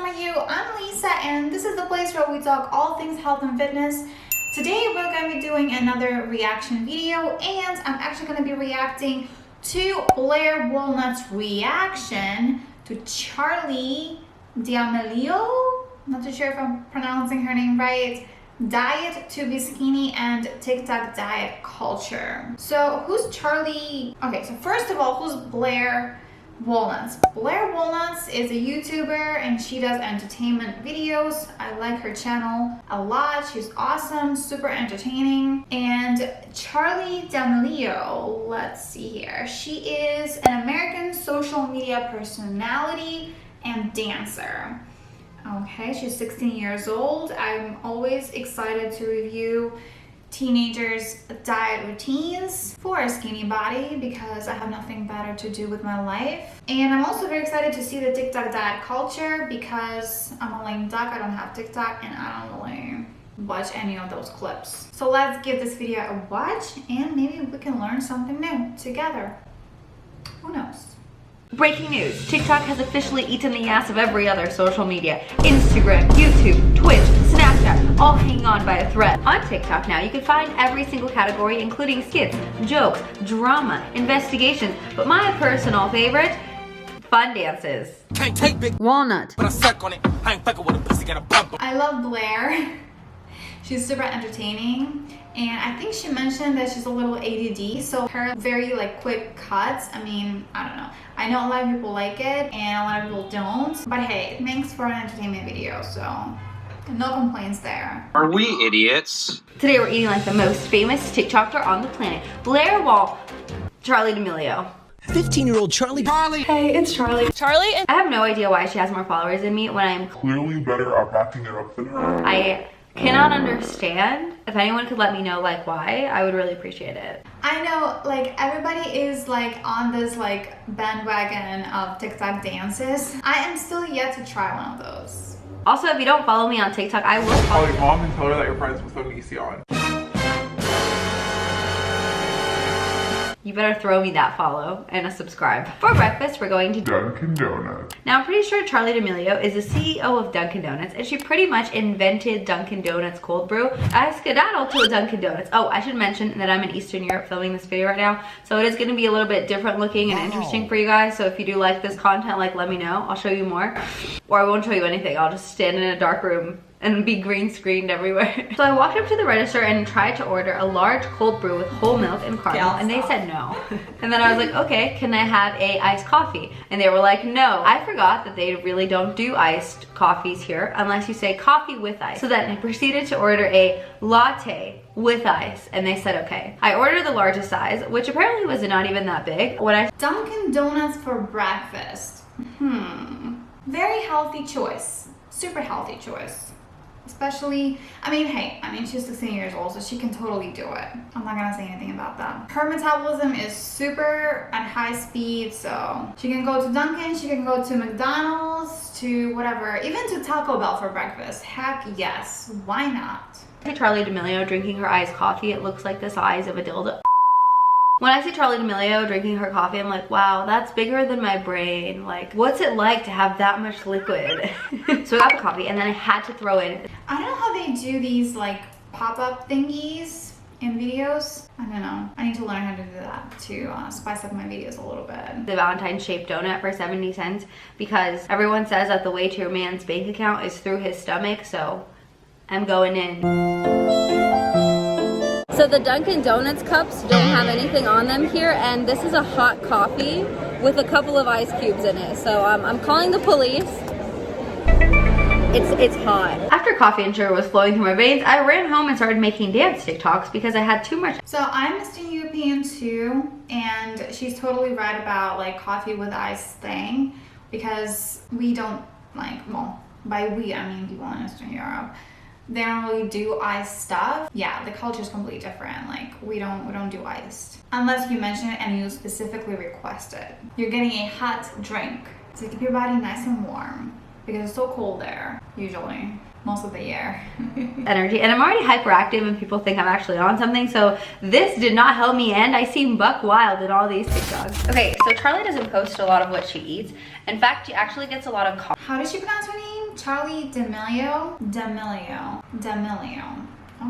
are you? I'm Lisa and this is the place where we talk all things health and fitness. Today we're going to be doing another reaction video and I'm actually going to be reacting to BLAIR WALNUTS reaction to Charli D'amelio, not too sure if I'm pronouncing her name right, diet to be skinny and TikTok diet culture. So who's Charli? Okay, so first of all, who's BLAIR WALNUTS? BLAIR WALNUTS is a YouTuber and she does entertainment videos. I like her channel a lot. She's awesome, super entertaining. And Charli D'amelio, let's see here. She is an American social media personality and dancer. Okay, she's 16 years old. I'm always excited to review teenagers' diet routines for a skinny body because I have nothing better to do with my life. And I'm also very excited to see the TikTok diet culture because I'm a lame duck. I don't have TikTok and I don't really watch any of those clips. So let's give this video a watch and maybe we can learn something new together. Who knows? Breaking news, TikTok has officially eaten the ass of every other social media. Instagram, YouTube, Twitch, Snapchat, all hanging on by a thread. On TikTok now, you can find every single category, including skits, jokes, drama, investigations, but my personal favorite, fun dances. Can't take big Walnut. but I suck on it. I ain't fucking with a pussy, got a bump. I love BLAIR. She's super entertaining. And I think she mentioned that she's a little ADD, so her very like quick cuts, I mean, I don't know. I know a lot of people like it and a lot of people don't, but hey, it makes for an entertainment video, so no complaints there. Are we idiots? Today we're eating like the most famous TikToker on the planet, Charli D'amelio. 15-year-old Charli. Hey, it's Charli. I have no idea why she has more followers than me when I'm clearly better at backing it up than her. I cannot understand. If anyone could let me know like why, I would really appreciate it. I know like everybody is like on this like bandwagon of TikTok dances. I am still yet to try one of those. Also, if you don't follow me on TikTok, I will Call your mom and tell her that you're friends with Onision. You better throw me that follow and a subscribe. For breakfast, we're going to Dunkin Donuts. Now, I'm pretty sure Charli D'amelio is the CEO of Dunkin Donuts, and she pretty much invented Dunkin Donuts cold brew. I skedaddled to a Dunkin Donuts. Oh, I should mention that I'm in Eastern Europe filming this video right now, so it is going to be a little bit different looking and interesting for you guys. So if you do like this content, like let me know. I'll show you more, or I won't show you anything. I'll just stand in a dark room and be green screened everywhere. So I walked up to the register and tried to order a large cold brew with whole milk and caramel, and they said no. And then I was like, okay, can I have a iced coffee? And they were like, no. I forgot that they really don't do iced coffees here unless you say coffee with ice. So then I proceeded to order a latte with ice, and they said okay. I ordered the largest size, which apparently was not even that big. Dunkin Donuts for breakfast. Very healthy choice. Super healthy choice. Especially, I mean, hey, she's 16 years old, so she can totally do it. I'm not gonna say anything about that. Her metabolism is super at high speed, so she can go to Dunkin', she can go to McDonald's, to whatever, even to Taco Bell for breakfast. Heck yes, why not? Charli D'amelio drinking her iced coffee, it looks like the size of a dildo. When I see Charli D'amelio drinking her coffee, I'm like, wow, that's bigger than my brain. Like, what's it like to have that much liquid? So I got the coffee and then I had to throw in. I don't know how they do these like pop-up thingies in videos. I don't know. I need to learn how to do that to spice up my videos a little bit. The Valentine's shaped donut for 70 cents because everyone says that the way to your man's bank account is through his stomach, so I'm going in. So the Dunkin Donuts cups don't have anything on them here, and this is a hot coffee with a couple of ice cubes in it. So I'm calling the police. It's hot. After coffee and sugar was flowing through my veins, I ran home and started making dance TikToks because I had too much. So I'm Eastern European too, and she's totally right about like coffee with ice thing because we don't like, well, by we I mean people in Eastern Europe. They don't really do iced stuff. Yeah, the culture is completely different. Like we don't do iced unless you mention it and you specifically request it. You're getting a hot drink to keep your body nice and warm because it's so cold there usually most of the year. Energy, and I'm already hyperactive and people think I'm actually on something, so this did not help me, and I seem buck wild in all these TikToks. Okay, so Charli doesn't post a lot of what she eats. In fact, she actually gets a lot of How does she pronounce her name? Charli D'amelio.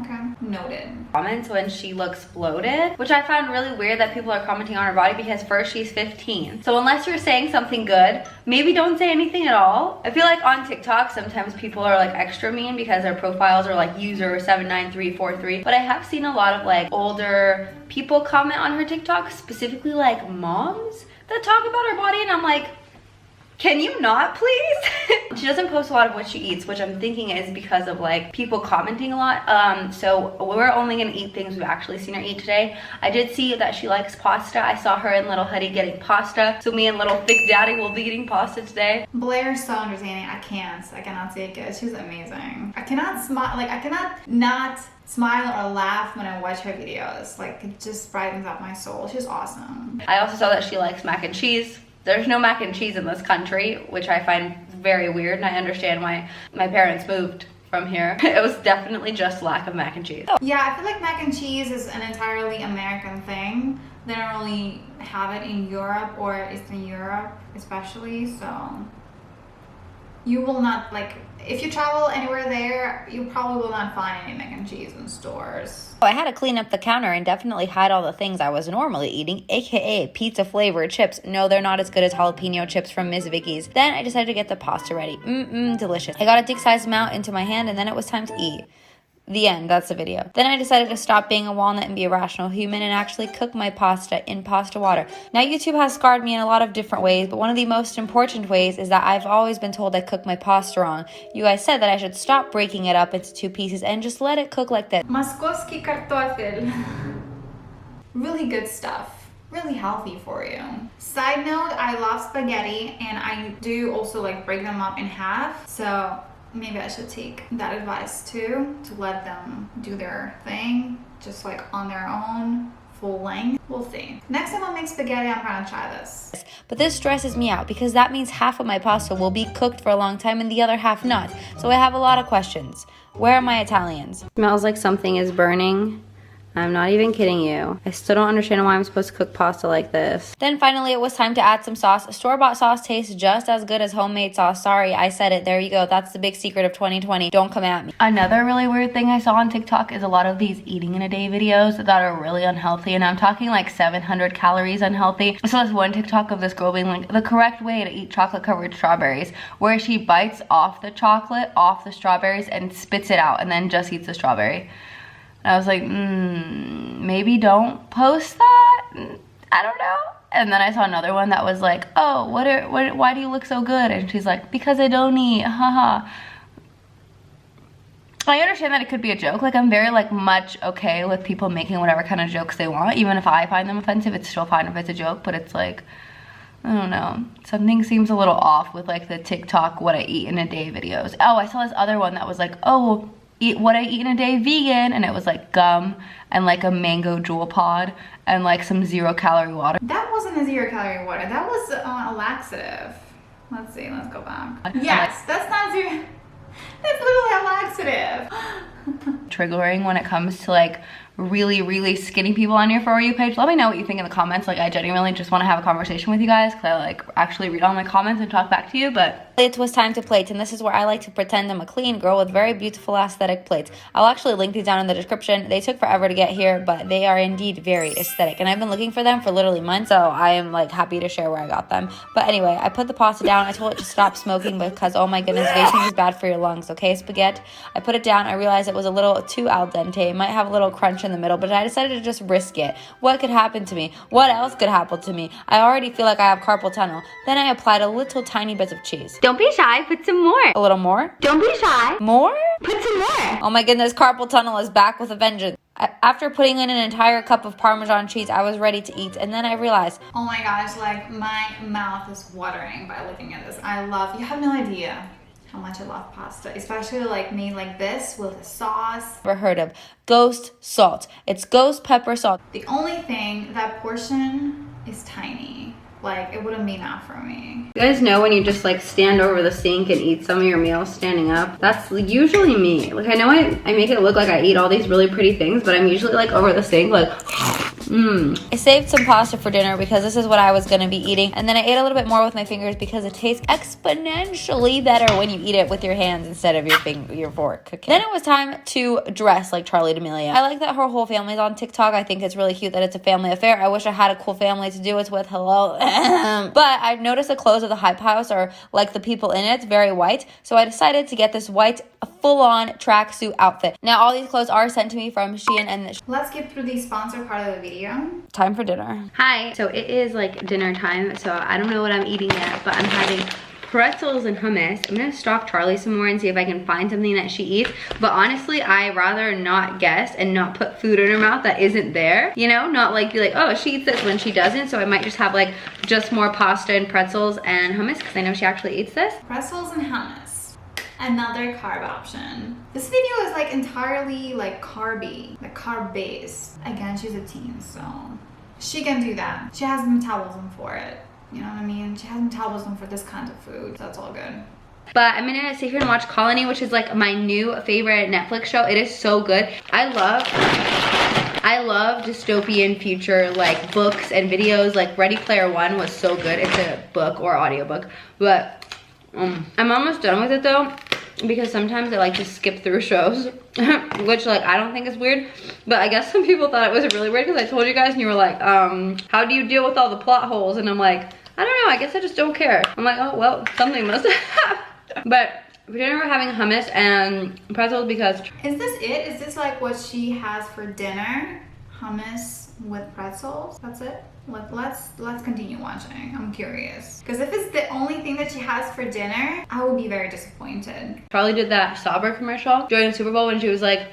Okay, noted. Comments when she looks bloated, which I found really weird that people are commenting on her body because first she's 15. So unless you're saying something good, maybe don't say anything at all. I feel like on TikTok, sometimes people are like extra mean because their profiles are like user 79343. But I have seen a lot of like older people comment on her TikTok, specifically like moms that talk about her body, and I'm like, can you not, please? She doesn't post a lot of what she eats, which I'm thinking is because of like people commenting a lot. So we're only gonna eat things we've actually seen her eat today. I did see that she likes pasta. I saw her and little Huddy getting pasta. So me and little thick daddy will be eating pasta today. Blair's so entertaining. I cannot take it. She's amazing. I cannot smile, like I cannot not smile or laugh when I watch her videos. Like it just brightens up my soul. She's awesome. I also saw that she likes mac and cheese. There's no mac and cheese in this country, which I find very weird, and I understand why my parents moved from here. It was definitely just lack of mac and cheese. Yeah, I feel like mac and cheese is an entirely American thing. They don't really have it in Europe or Eastern Europe especially, so you will not, like, if you travel anywhere there, you probably will not find any mac and cheese in stores. I had to clean up the counter and definitely hide all the things I was normally eating, aka pizza flavored chips. No, they're not as good as jalapeno chips from Miss Vicky's. Then I decided to get the pasta ready. Delicious. I got a dick-sized amount into my hand and then it was time to eat. The end. That's the video. Then I decided to stop being a walnut and be a rational human and actually cook my pasta in pasta water. Now, YouTube has scarred me in a lot of different ways, but one of the most important ways is that I've always been told I cook my pasta wrong. You guys said that I should stop breaking it up into 2 pieces and just let it cook like this. Moskovski kartoffel. Really good stuff. Really healthy for you. Side note, I love spaghetti and I do also like break them up in half. So maybe I should take that advice too, to let them do their thing, just like on their own, full length. We'll see. Next time I make spaghetti, I'm gonna try this. But this stresses me out because that means half of my pasta will be cooked for a long time and the other half not. So I have a lot of questions. Where are my Italians? Smells like something is burning. I'm not even kidding you. I still don't understand why I'm supposed to cook pasta like this. Then finally it was time to add some sauce. Store-bought sauce tastes just as good as homemade sauce. Sorry, I said it. There you go. That's the big secret of 2020. Don't come at me. Another really weird thing I saw on TikTok is a lot of these eating in a day videos that are really unhealthy. And I'm talking like 700 calories unhealthy. So there's one TikTok of this girl being like, the correct way to eat chocolate covered strawberries, where she bites off the chocolate, off the strawberries and spits it out and then just eats the strawberry. I was like, maybe don't post that. I don't know. And then I saw another one that was like, oh, why do you look so good? And she's like, because I don't eat, haha. I understand that it could be a joke. Like, I'm very like much okay with people making whatever kind of jokes they want. Even if I find them offensive, it's still fine if it's a joke. But it's like, I don't know. Something seems a little off with like the TikTok what I eat in a day videos. Oh, I saw this other one that was like, oh, eat what I eat in a day vegan, and it was like gum and like a mango jewel pod and like some 0-calorie water. That wasn't a 0-calorie water. That was a laxative. Let's see. Let's go back. Yes, that's not zero. That's literally a laxative. Triggering when it comes to like really skinny people on your For You page. Let me know what you think in the comments. Like, I genuinely just want to have a conversation with you guys because I like actually read all my comments and talk back to you. But it was time to plate, and this is where I like to pretend I'm a clean girl with very beautiful aesthetic plates. I'll actually link these down in the description. They took forever to get here, but they are indeed very aesthetic, and I've been looking for them for literally months, so I am like happy to share where I got them. But anyway, I put the pasta down. I told it to stop smoking because, oh my goodness, vaping is bad for your lungs, okay, spaghetti? I put it down. I realized it was a little too al dente. It might have a little crunch in the middle, but I decided to just risk it. What could happen to me? What else could happen to me? I already feel like I have carpal tunnel. Then I applied a little tiny bit of cheese. Don't be shy, put some more. A little more? Don't be shy. More? Put some more. Oh my goodness, carpal tunnel is back with a vengeance. After putting in an entire cup of Parmesan cheese, I was ready to eat, and then I realized, oh my gosh, like my mouth is watering by looking at this. I love, you have no idea how much I love pasta, especially like made like this with a sauce. Never heard of ghost salt. It's ghost pepper salt. The only thing, that portion is tiny. Like, it wouldn't be enough for me. You guys know when you just like stand over the sink and eat some of your meals standing up? That's usually me. Like, I know I make it look like I eat all these really pretty things, but I'm usually like over the sink like I saved some pasta for dinner because this is what I was gonna be eating. And then I ate a little bit more with my fingers because it tastes exponentially better when you eat it with your hands instead of your fork. Okay. Then it was time to dress like Charli D'amelio. I like that her whole family's on TikTok. I think it's really cute that it's a family affair. I wish I had a cool family to do it with. Hello. But I've noticed the clothes of the Hype House are like the people in it, very white. So I decided to get this white full-on tracksuit outfit. Now all these clothes are sent to me from Shein, and Let's get through the sponsor part of the video. time for dinner. Hi, so it is like dinner time, so I don't know what I'm eating yet, but I'm having pretzels and hummus. I'm gonna stalk Charli some more and see if I can find something that she eats, but honestly, I rather not guess and not put food in her mouth that isn't there, you know, not like be like, oh, she eats this when she doesn't, so I might just have like just more pasta and pretzels and hummus because I know she actually eats this. Pretzels and hummus. Another carb option. This video is like entirely like carby, like carb based. Again, she's a teen, so she can do that. She has the metabolism for it. You know what I mean? She has metabolism for this kind of food, so that's all good. But I'm gonna sit here and watch Colony, which is like my new favorite Netflix show. It is so good. I love dystopian future like books and videos. Like Ready Player One was so good. It's a book or audiobook, but I'm almost done with it though, because sometimes I like to skip through shows, which like I don't think is weird, but I guess some people thought it was really weird because I told you guys and you were like, how do you deal with all the plot holes? And I'm like, I don't know, I guess I just don't care. I'm like, oh well, something must have happened. But for dinner we're having hummus and pretzels because... Is this it? Is this like what she has for dinner? Hummus with pretzels? That's it? Let's continue watching. I'm curious. Because if it's the only thing that she has for dinner, I would be very disappointed. Charli did that Sauber commercial during the Super Bowl when she was like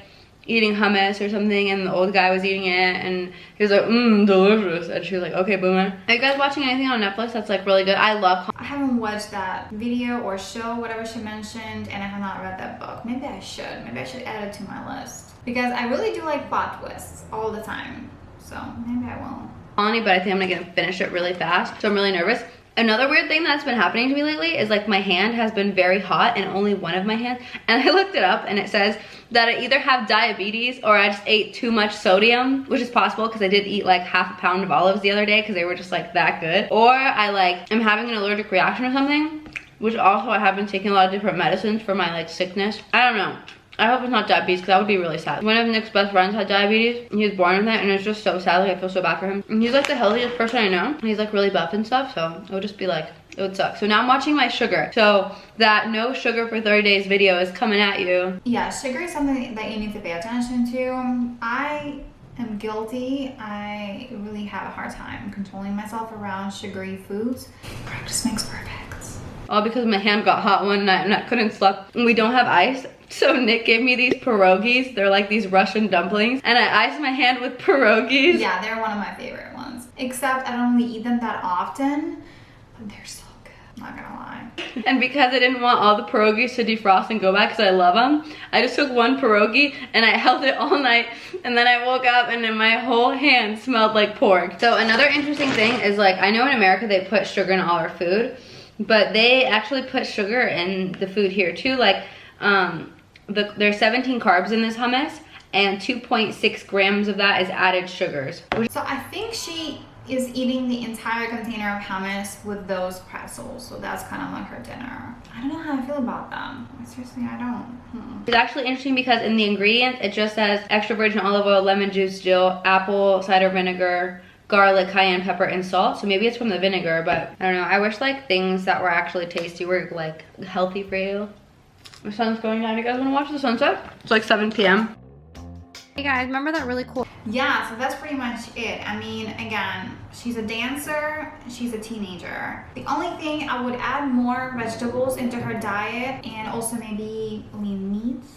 eating hummus or something and the old guy was eating it and he was like, delicious. And she was like, okay, boomer. Are you guys watching anything on Netflix that's like really good? I love... I haven't watched that video or show, whatever she mentioned, and I have not read that book. Maybe I should. Maybe I should add it to my list. Because I really do like plot twists all the time. So maybe I won't. Colony, but I think I'm gonna finish it really fast, so I'm really nervous. Another weird thing that's been happening to me lately is like my hand has been very hot and only one of my hands, and I looked it up and it says that I either have diabetes or I just ate too much sodium, which is possible because I did eat like half a pound of olives the other day because they were just like that good, or I like am having an allergic reaction or something, which also I have been taking a lot of different medicines for my like sickness. I don't know. I hope it's not diabetes because that would be really sad. One of Nick's best friends had diabetes. He was born with it and it's just so sad. Like I feel so bad for him. And he's like the healthiest person I know. He's like really buff and stuff, so it would just be like, it would suck. So now I'm watching my sugar. So that no sugar for 30 days video is coming at you. Yeah, sugar is something that you need to pay attention to. I am guilty. I really have a hard time controlling myself around sugary foods. Practice makes perfect. All because my hand got hot one night and I couldn't sleep. And we don't have ice. So Nick gave me these pierogies. They're like these Russian dumplings. And I iced my hand with pierogies. Yeah, they're one of my favorite ones. Except I don't really eat them that often. But they're so good, not gonna lie. And because I didn't want all the pierogies to defrost and go back because I love them, I just took one pierogi and I held it all night. And then I woke up and then my whole hand smelled like pork. So another interesting thing is like, I know in America they put sugar in all our food, but they actually put sugar in the food here too. Like, there's 17 carbs in this hummus and 2.6 grams of that is added sugars. So I think she is eating the entire container of hummus with those pretzels. So that's kind of like her dinner. I don't know how I feel about them. Seriously, I don't. It's actually interesting because in the ingredients, it just says extra virgin olive oil, lemon juice, dill, apple cider vinegar, garlic, cayenne pepper, and salt. So maybe it's from the vinegar, but I don't know. I wish like things that were actually tasty were like healthy for you. The sun's going down. You guys want to watch the sunset? It's like 7 p.m. Hey guys, remember that really cool... Yeah, so that's pretty much it. I mean, again, she's a dancer, she's a teenager. The only thing, I would add more vegetables into her diet and also maybe lean meats,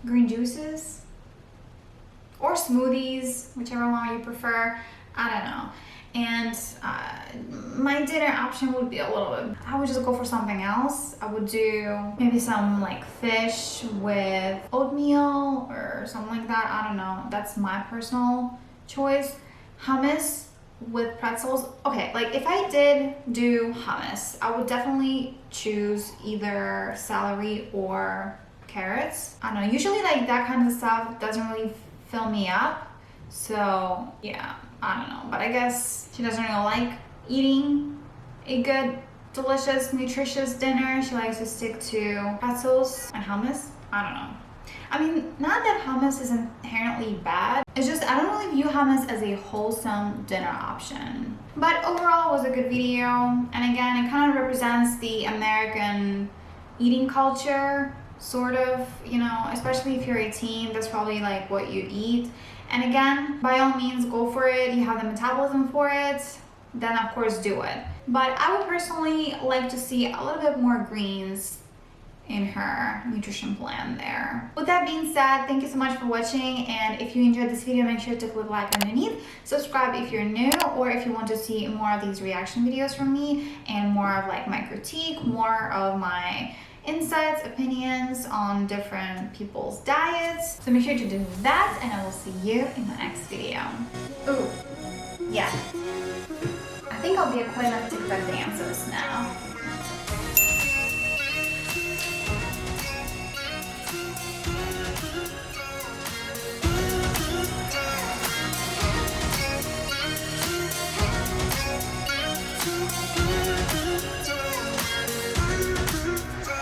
green juices, or smoothies, whichever one you prefer. I don't know. And my dinner option would be a little bit, I would just go for something else. I would do maybe some like fish with oatmeal or something like that. I don't know. That's my personal choice. Hummus with pretzels. Okay, like if I did do hummus, I would definitely choose either celery or carrots. I don't know. Usually like that kind of stuff doesn't really fill me up. So yeah. I don't know, but I guess she doesn't really like eating a good, delicious, nutritious dinner. She likes to stick to pretzels and hummus. I don't know. I mean, not that hummus is inherently bad. It's just I don't really view hummus as a wholesome dinner option. But overall, it was a good video. And again, it kind of represents the American eating culture, sort of, you know, especially if you're a teen, that's probably like what you eat. And again, by all means, go for it. You have the metabolism for it, then of course do it. But I would personally like to see a little bit more greens in her nutrition plan there. With that being said, thank you so much for watching, and if you enjoyed this video, make sure to click like underneath, subscribe if you're new, or if you want to see more of these reaction videos from me and more of like my critique, more of my insights, opinions on different people's diets. So make sure to do that, and I will see you in the next video. Ooh, yeah. I think I'll be a queen of TikTok dances now.